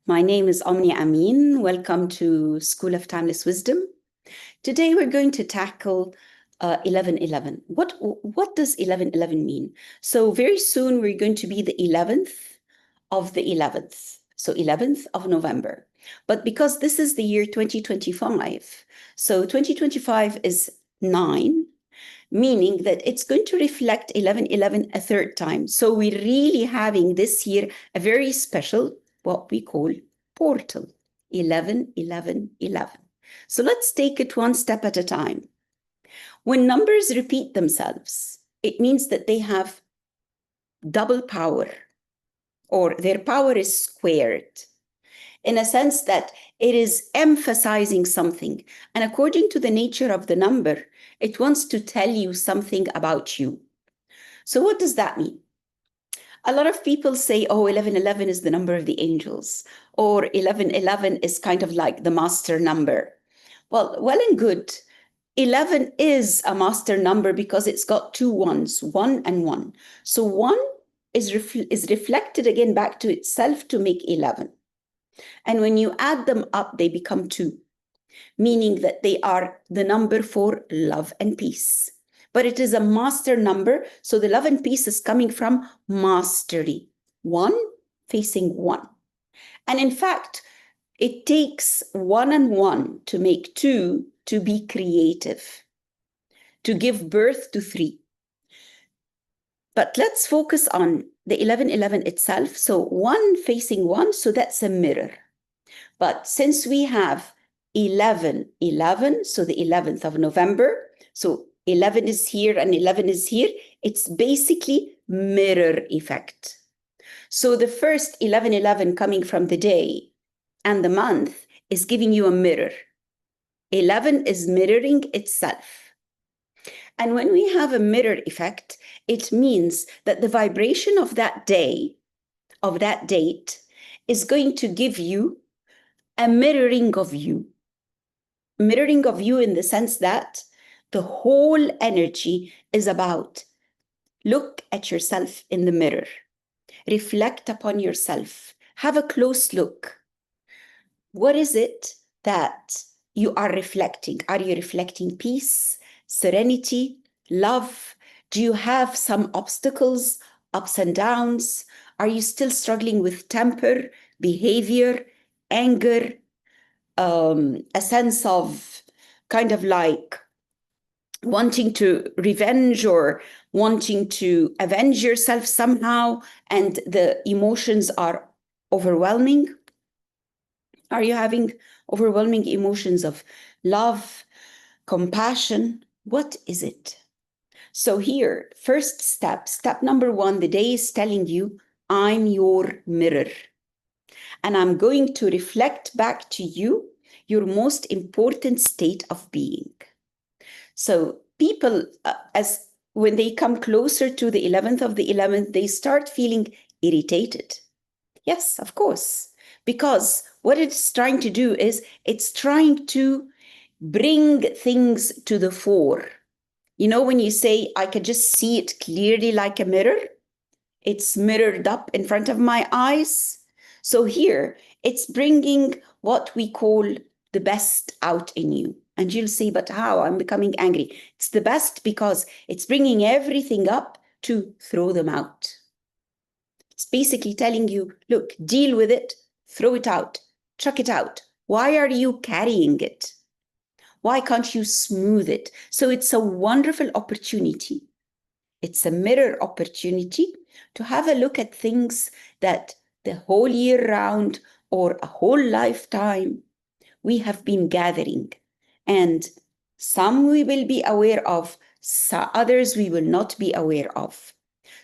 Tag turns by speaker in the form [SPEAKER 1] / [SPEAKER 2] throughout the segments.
[SPEAKER 1] My name is Omni Amin. Welcome to School of Timeless Wisdom. Today we're going to tackle 1111. What does 1111 mean? So very soon we're going to be the 11th of the 11th. So 11th of November. But because this is the year 2025, so 2025 is 9, meaning that it's going to reflect 1111 a third time. So we're really having this year a very special, what we call portal, 111111. So let's take it one step at a time. When numbers repeat themselves, it means that they have double power, or their power is squared, in a sense that it is emphasizing something. And according to the nature of the number, it wants to tell you something about you. So what does that mean? A lot of people say, oh, 1111 is the number of the angels, or 1111 is kind of like the master number. Well and good. 11 is a master number because it's got two ones, 1 and 1. So 1 is reflected again back to itself to make 11. And when you add them up, they become 2, meaning that they are the number for love and peace. But it is a master number, so the love and peace is coming from mastery. 1 facing 1. And in fact, it takes 1 and 1 to make 2 to be creative, to give birth to 3. But let's focus on the 1111 itself. So 1 facing 1, so that's a mirror. But since we have 1111, so the 11th of November, so 11 is here and 11 is here, it's basically mirror effect. So the first 1111 coming from the day and the month is giving you a mirror. 11 is mirroring itself. And when we have a mirror effect, it means that the vibration of that day, of that date, is going to give you a mirroring of you. Mirroring of you in the sense that the whole energy is about look at yourself in the mirror, reflect upon yourself, have a close look. What is it that you are reflecting? Are you reflecting peace, serenity, love? Do you have some obstacles, ups and downs? Are you still struggling with temper, behavior, anger, a sense of kind of like wanting to revenge or wanting to avenge yourself somehow, and the emotions are overwhelming? Are you having overwhelming emotions of love, compassion? What is it? So here, first step number 1, the day is telling you, I'm your mirror. And I'm going to reflect back to you your most important state of being. So people, as when they come closer to the 11th of the 11th, they start feeling irritated. Yes, of course, because what it's trying to do is it's trying to bring things to the fore. You know, when you say, I could just see it clearly like a mirror, it's mirrored up in front of my eyes. So here, it's bringing what we call the best out in you. And you'll say, but how? I'm becoming angry. It's the best because it's bringing everything up to throw them out. It's basically telling you, look, deal with it, throw it out, chuck it out. Why are you carrying it? Why can't you smooth it? So it's a wonderful opportunity. It's a mirror opportunity to have a look at things that the whole year round or a whole lifetime we have been gathering. And some we will be aware of, others we will not be aware of.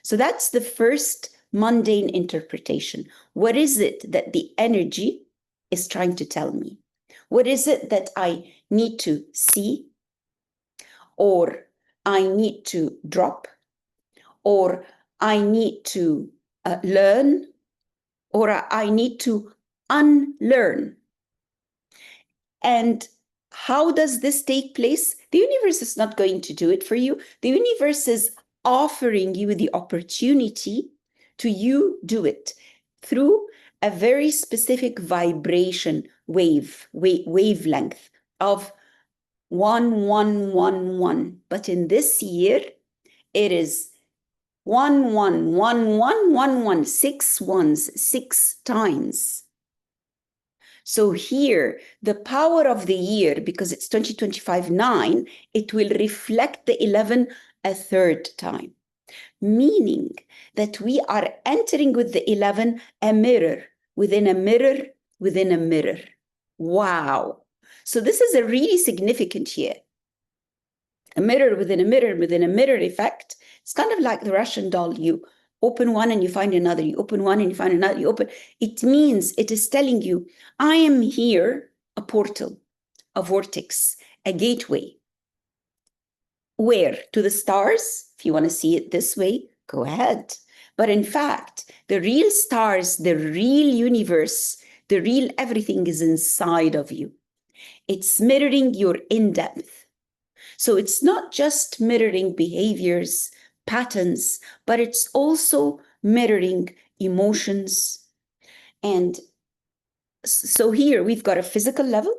[SPEAKER 1] So that's the first mundane interpretation. What is it that the energy is trying to tell me? What is it that I need to see, or I need to drop, or I need to learn, or I need to unlearn? And how does this take place? The universe is not going to do it for you. The universe is offering you the opportunity to you do it through a very specific vibration wavelength of 1111. But in this year, it is 111111, 6 ones, 6 times. So here, the power of the year, because it's 2025-9, it will reflect the 11 a third time, meaning that we are entering with the 11 a mirror within a mirror within a mirror. Wow. So this is a really significant year. A mirror within a mirror within a mirror effect. It's kind of like the Russian doll. You open one and you find another. You open one and you find another. You open. It means it is telling you, I am here, a portal, a vortex, a gateway. Where? To the stars? If you want to see it this way, go ahead. But in fact, the real stars, the real universe, the real everything is inside of you. It's mirroring your in-depth. So it's not just mirroring behaviors, patterns, but it's also mirroring emotions. And so here we've got a physical level,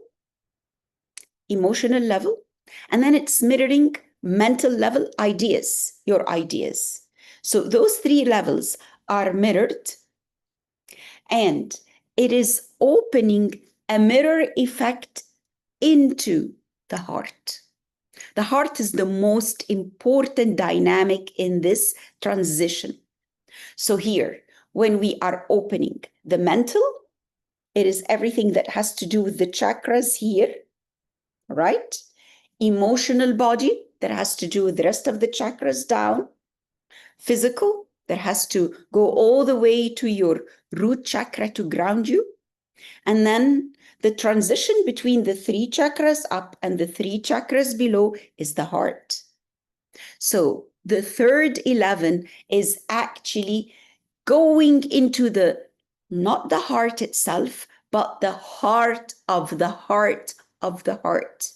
[SPEAKER 1] emotional level, and then it's mirroring mental level, ideas, your ideas. So those 3 levels are mirrored, and it is opening a mirror effect into the heart. The heart is the most important dynamic in this transition. So here, when we are opening the mental, it is everything that has to do with the chakras here, right? Emotional body, that has to do with the rest of the chakras down. Physical, that has to go all the way to your root chakra to ground you. And then the transition between the 3 chakras up and the 3 chakras below is the heart. So the third 11 is actually going into not the heart itself, but the heart of the heart of the heart.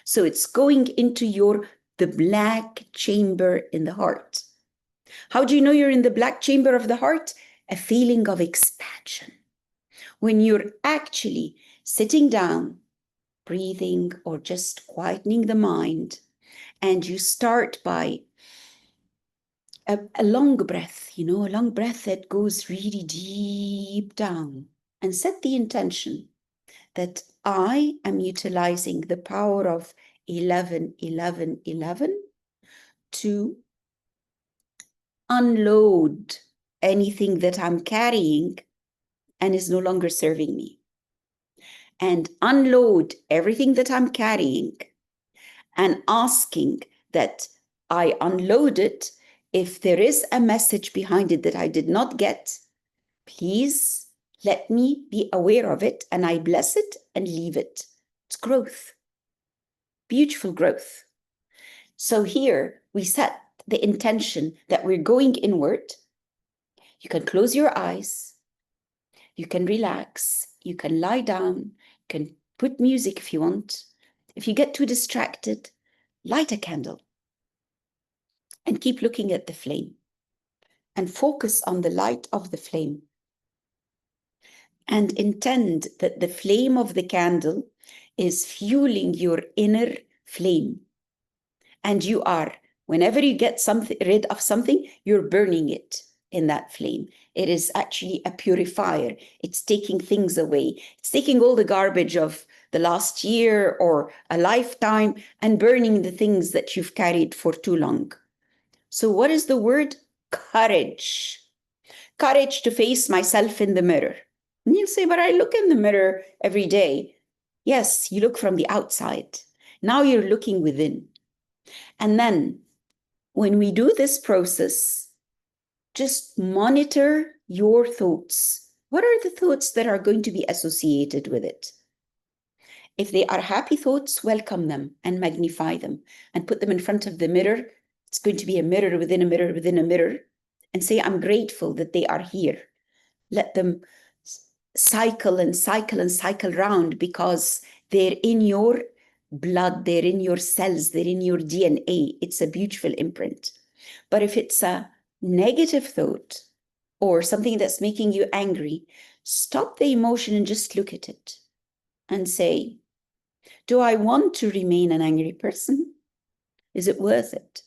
[SPEAKER 1] So it's going into the black chamber in the heart. How do you know you're in the black chamber of the heart? A feeling of expansion. When you're actually sitting down, breathing, or just quietening the mind, and you start by a long breath, a long breath that goes really deep down, and set the intention that I am utilizing the power of 11, 11, 11 to unload anything that I'm carrying and is no longer serving me. And unload everything that I'm carrying and asking that I unload it. If there is a message behind it that I did not get, please let me be aware of it, and I bless it and leave it. It's growth, beautiful growth. So here we set the intention that we're going inward. You can close your eyes, you can relax, you can lie down, you can put music if you want. If you get too distracted, light a candle and keep looking at the flame and focus on the light of the flame. And intend that the flame of the candle is fueling your inner flame. And you are, whenever you get rid of something, you're burning it in that flame. It is actually a purifier. It's taking things away. It's taking all the garbage of the last year or a lifetime and burning the things that you've carried for too long. So what is the word? Courage. Courage to face myself in the mirror. And you'll say, but I look in the mirror every day. Yes, you look from the outside. Now you're looking within. And then when we do this process, just monitor your thoughts. What are the thoughts that are going to be associated with it? If they are happy thoughts, welcome them and magnify them and put them in front of the mirror. It's going to be a mirror within a mirror within a mirror. And say, I'm grateful that they are here. Let them cycle and cycle and cycle round, because they're in your blood, they're in your cells, they're in your DNA. It's a beautiful imprint. But if it's a negative thought or something that's making you angry, Stop the emotion and just look at it and say, do I want to remain an angry person? Is it worth it?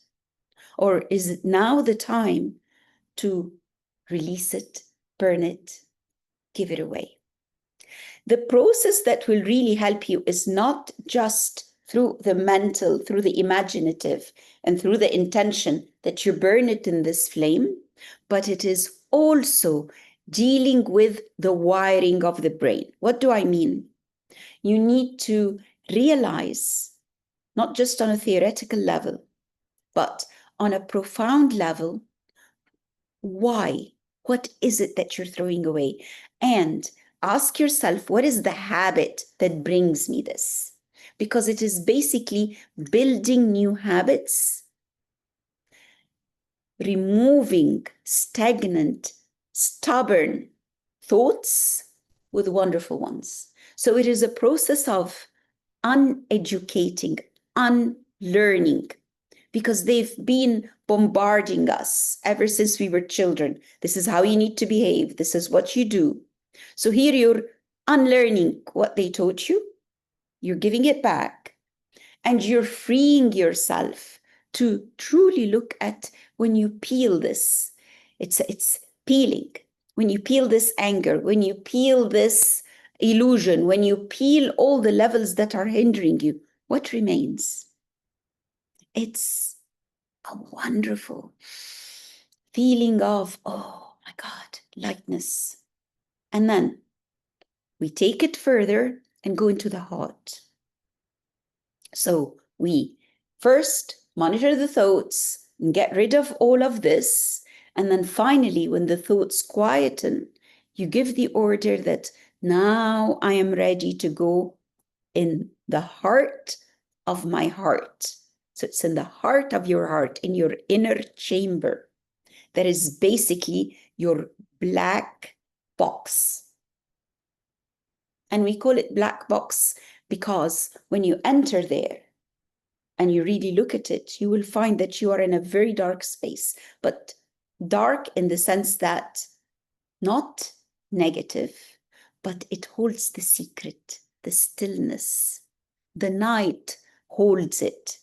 [SPEAKER 1] Or is it now the time to release it, burn it, give it away? The process that will really help you is not just through the mental, through the imaginative, and through the intention that you burn it in this flame, but it is also dealing with the wiring of the brain. What do I mean? You need to realize, not just on a theoretical level, but on a profound level, why? What is it that you're throwing away? And ask yourself, what is the habit that brings me this? Because it is basically building new habits, removing stagnant, stubborn thoughts with wonderful ones. So it is a process of uneducating, unlearning, because they've been bombarding us ever since we were children. This is how you need to behave. This is what you do. So here you're unlearning what they taught you. You're giving it back. And you're freeing yourself to truly look at when you peel this. It's peeling. When you peel this anger, when you peel this illusion, when you peel all the levels that are hindering you, what remains? It's a wonderful feeling of, oh my God, lightness. And then we take it further and go into the heart. So we first monitor the thoughts and get rid of all of this. And then finally, when the thoughts quieten, you give the order that now I am ready to go in the heart of my heart. So it's in the heart of your heart, in your inner chamber. That is basically your black box. And we call it black box because when you enter there and you really look at it, you will find that you are in a very dark space, but dark in the sense that not negative, but it holds the secret, the stillness. The night holds it.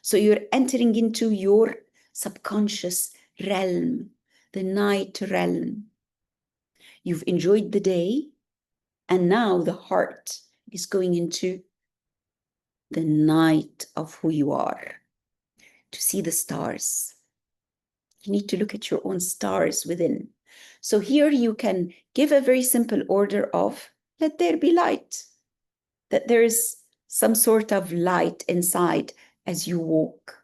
[SPEAKER 1] So you're entering into your subconscious realm, the night realm. You've enjoyed the day, and now the heart is going into the night of who you are, to see the stars. You need to look at your own stars within. So here you can give a very simple order of, let there be light, that there is some sort of light inside as you walk.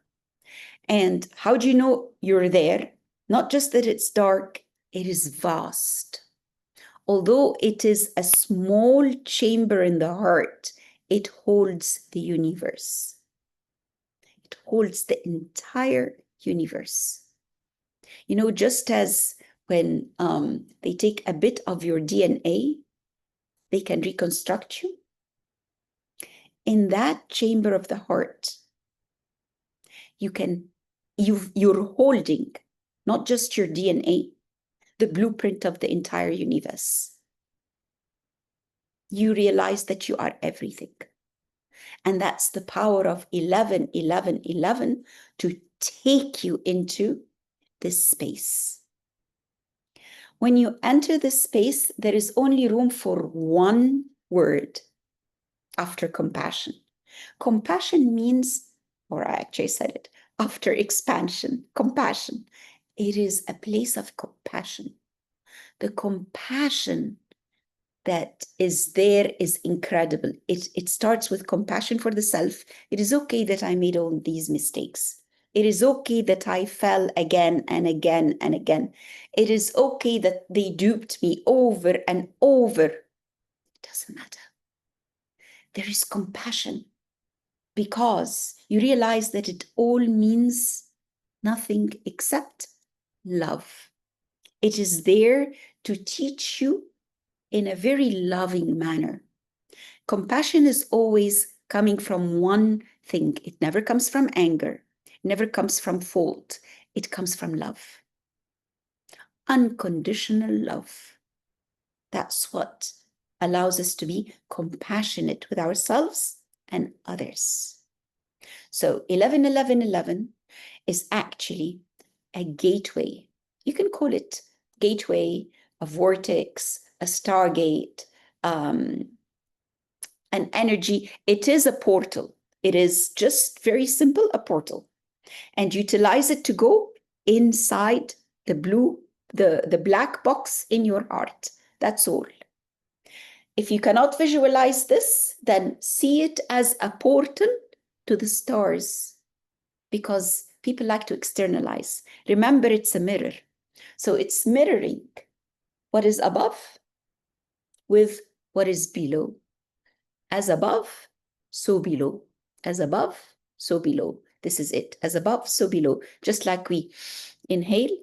[SPEAKER 1] And how do you know you're there? Not just that it's dark, it is vast. Although it is a small chamber in the heart, it holds the universe. It holds the entire universe. You know, just as when they take a bit of your DNA, they can reconstruct you. In that chamber of the heart, you're holding not just your DNA, the blueprint of the entire universe. You realize that you are everything. And that's the power of 11, 11, 11 to take you into this space. When you enter this space, there is only room for one word after compassion. Compassion means, or I actually said it, after expansion, compassion. It is a place of compassion. The compassion that is there is incredible. It starts with compassion for the self. It is okay that I made all these mistakes. It is okay that I fell again and again and again. It is okay that they duped me over and over. It doesn't matter. There is compassion because you realize that it all means nothing except love. It is there to teach you in a very loving manner. Compassion is always coming from one thing. It never comes from anger. It never comes from fault. It comes from love. Unconditional love. That's what allows us to be compassionate with ourselves and others. So 11-11-11 is actually a gateway. You can call it gateway, a vortex, a stargate, an energy. It is a portal. It is just very simple, a portal. And utilize it to go inside the black box in your heart. That's all. If you cannot visualize this, then see it as a portal to the stars, because people like to externalize. Remember, it's a mirror. So it's mirroring what is above with what is below. As above, so below. As above, so below. This is it. As above, so below. Just like we inhale,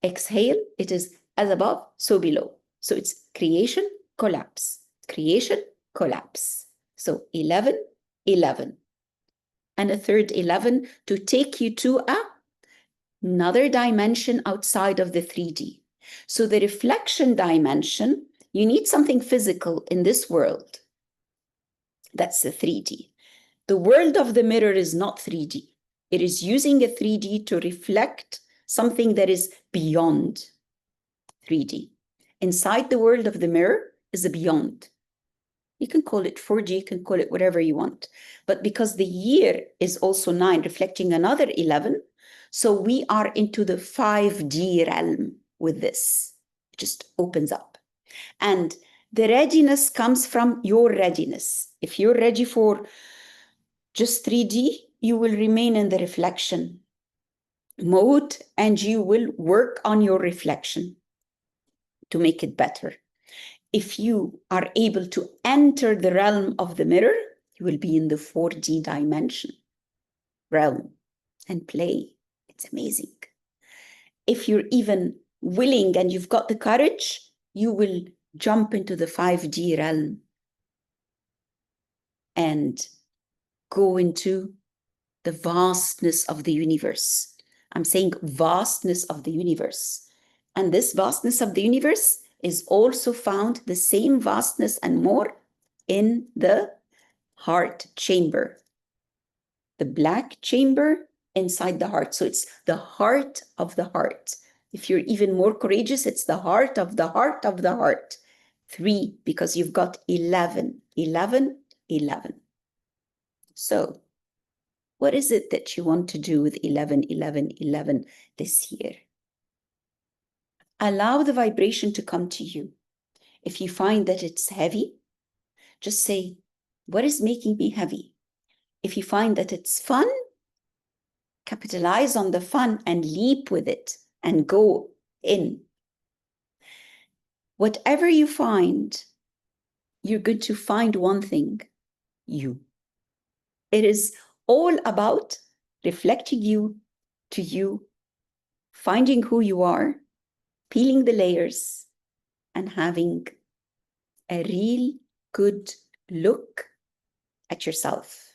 [SPEAKER 1] exhale, it is as above, so below. So it's creation, collapse. Creation, collapse. So 11-11. And a third 11 to take you to another dimension outside of the 3D. So the reflection dimension, you need something physical in this world. That's the 3D. The world of the mirror is not 3D. It is using a 3D to reflect something that is beyond 3D. Inside the world of the mirror is a beyond. You can call it 4D, you can call it whatever you want. But because the year is also 9, reflecting another 11, so we are into the 5D realm with this. It just opens up. And the readiness comes from your readiness. If you're ready for just 3D, you will remain in the reflection mode and you will work on your reflection to make it better. If you are able to enter the realm of the mirror, you will be in the 4D dimension realm and play. It's amazing. If you're even willing and you've got the courage, you will jump into the 5D realm and go into the vastness of the universe. I'm saying vastness of the universe. And this vastness of the universe is also found, the same vastness and more, in the heart chamber. The black chamber inside the heart. So it's the heart of the heart. If you're even more courageous, it's the heart of the heart of the heart. 3, because you've got 11, 11, 11. So what is it that you want to do with 11-11-11 this year? Allow the vibration to come to you. If you find that it's heavy, just say, what is making me heavy? If you find that it's fun, capitalize on the fun and leap with it and go in. Whatever you find, you're going to find one thing, you. It is all about reflecting you to you, finding who you are, peeling the layers, and having a real good look at yourself.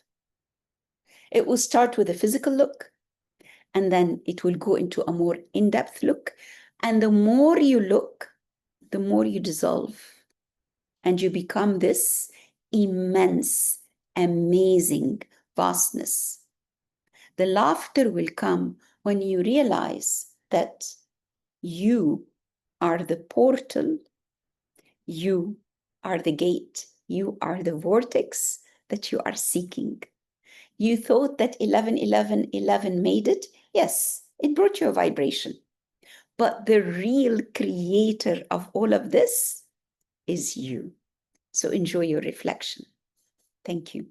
[SPEAKER 1] It will start with a physical look, and then it will go into a more in-depth look. And the more you look, the more you dissolve. And you become this immense, amazing vastness. The laughter will come when you realize that you are the portal, you are the gate, you are the vortex that you are seeking. You thought that 11-11-11 made it. Yes, it brought you a vibration. But the real creator of all of this is you. So enjoy your reflection. Thank you.